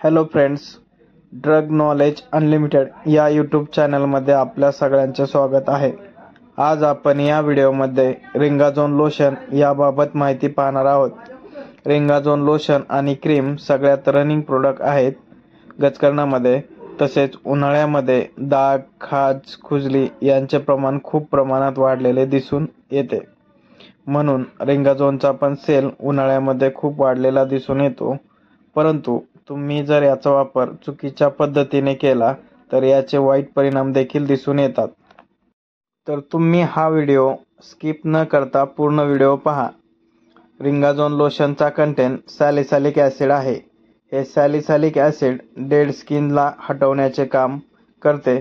Hello friends, drug knowledge unlimited या YouTube चॅनलमध्ये आपल्या सगळ्यांचे स्वागत आहे. आज आपण या व्हिडिओमध्ये रिंगाजोन लोशन याबाबत माहिती पाहणार आहोत. रिंगाजोन लोशन आणि क्रीम सगळ्यात रनिंग प्रोडक्ट आहेत गजकरणामध्ये. तसेच उन्हाळ्यामध्ये डाग, खाज, खुजली यांचे प्रमाण खूप प्रमाणात वाढलेले दिसून येते. म्हणून रिंगाजोनचा पण सेल उन्हाळ्यामध्ये खूप वाढलेला दिसून येतो. परंतु तुम्ही जर याचा वापर चुकीच्या पद्धतीने केला तर याचे वाईट परिणाम देखील दिसून येतात. तर तुम्ही हा व्हिडिओ स्किप न करता पूर्ण व्हिडिओ पहा. रिंगाजोन लोशनचा कंटेंट सॅलिसालिक ॲसिड आहे. हे सॅलिसालिक ॲसिड डेड स्किनला हटवण्याचे काम करते.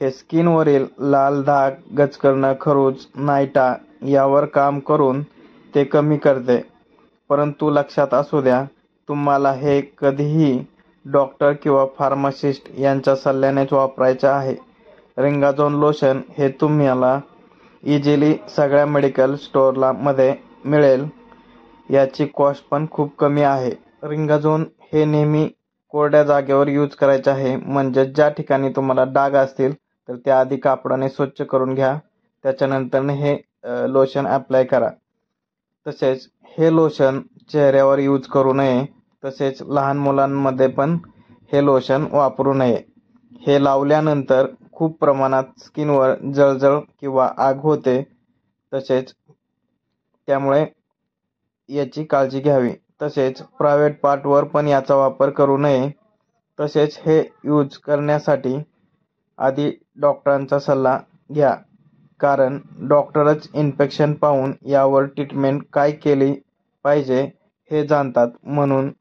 हे स्किनवरील लाल डाग, गजकरण, खरूज, नायटा यावर काम करून ते कमी करते. परंतु लक्षात असू द्या, तुम्हाला हे कधीही डॉक्टर किंवा फार्मासिस्ट यांच्या सल्ल्यानेच वापरायचे आहे. रिंगाजोन लोशन हे तुम्हाला इझिली सगळ्या मेडिकल स्टोअरला मध्ये मिळेल. याची कॉस्ट पण खूप कमी आहे. रिंगाजोन हे नेहमी कोरड्या जागेवर यूज करायचे आहे. म्हणजे ज्या ठिकाणी तुम्हाला डाग असतील तर त्या आधी कापडाने स्वच्छ करून घ्या. त्याच्यानंतर हे लोशन अप्लाय करा. तसेच हे लोशन चेहऱ्यावर यूज करू नये. तसेच लहान मुलांमध्ये पण हे लोशन वापरू नये. हे लावल्यानंतर खूप प्रमाणात स्किनवर जळजळ किंवा आग होते. तसेच त्यामुळे याची काळजी घ्यावी. तसेच प्रायव्हेट पार्टवर पण याचा वापर करू नये. तसेच हे यूज करण्यासाठी आधी डॉक्टरांचा सल्ला घ्या. कारण डॉक्टरच इन्फेक्शन पाहून यावर ट्रीटमेंट काय केली पाहिजे हे जाणतात. म्हणून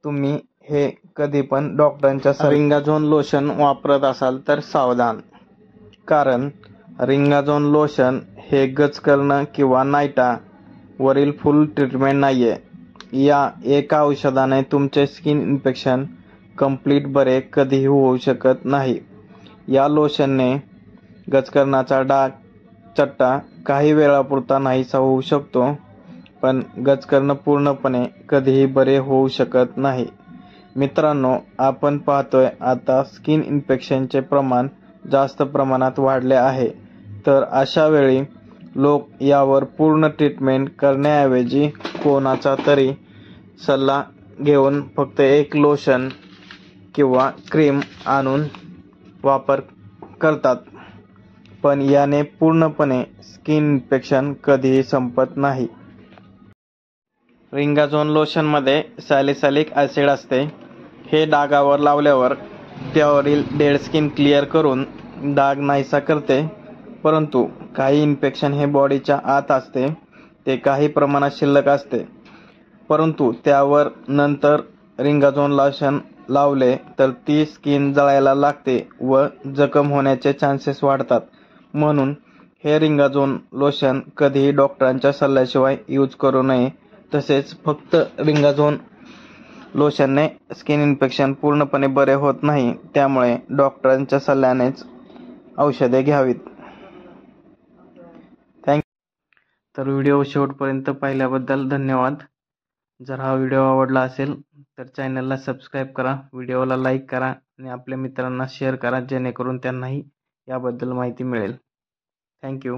तुम्ही हे कधी पण डॉक्टरांच्या रिंगाजोन लोशन वापरत असाल तर सावधान. कारण रिंगाजोन लोशन हे गजकरण किंवा नायटा वरील फुल ट्रीटमेंट नाहीये. या एका औषधाने तुमचे स्किन इन्फेक्शन कंप्लीट बरे कधीही होऊ शकत नाही. या लोशनने गजकरणाचा डाग, चट्टा काही वेळापुरता नाहीसा होऊ शकतो, पण गजकरण पूर्णपणे कधीही बरे होऊ शकत नाही. मित्रांनो, आपण पाहतोय आता स्किन इन्फेक्शनचे प्रमाण जास्त प्रमाणात वाढले आहे. तर अशा वेळी लोक यावर पूर्ण ट्रीटमेंट करण्याऐवजी कोणाचा तरी सल्ला घेऊन फक्त एक लोशन किंवा क्रीम आणून वापर करतात. पण याने पूर्णपणे स्किन इन्फेक्शन कधीही संपत नाही. रिंगाजोन लोशनमध्ये सॅलिसालिक ॲसिड असते. हे डागावर लावल्यावर त्यावरील डेड स्किन क्लिअर करून डाग नाहीसा करते. परंतु काही इन्फेक्शन हे बॉडीच्या आत असते, ते काही प्रमाणात शिल्लक असते. परंतु त्यावर नंतर रिंगाजोन लोशन लावले तर ती स्किन जळायला लागते व जखम होण्याचे चान्सेस वाढतात. म्हणून हे रिंगाजोन लोशन कधीही डॉक्टरांच्या सल्ल्याशिवाय यूज करू नये. तसेच फक्त रिंगाजोन लोशनने स्किन इन्फेक्शन पूर्णपणे बरे होत नाही. त्यामुळे डॉक्टरांच्या सल्ल्यानेच औषधे घ्यावीत. तर व्हिडिओ शेवटपर्यंत पाहिल्याबद्दल धन्यवाद. जर हा व्हिडिओ आवडला असेल तर चॅनलला सबस्क्राईब करा, व्हिडिओला लाईक करा आणि आपल्या मित्रांना शेअर करा, जेणेकरून त्यांनाही याबद्दल माहिती मिळेल. थँक्यू.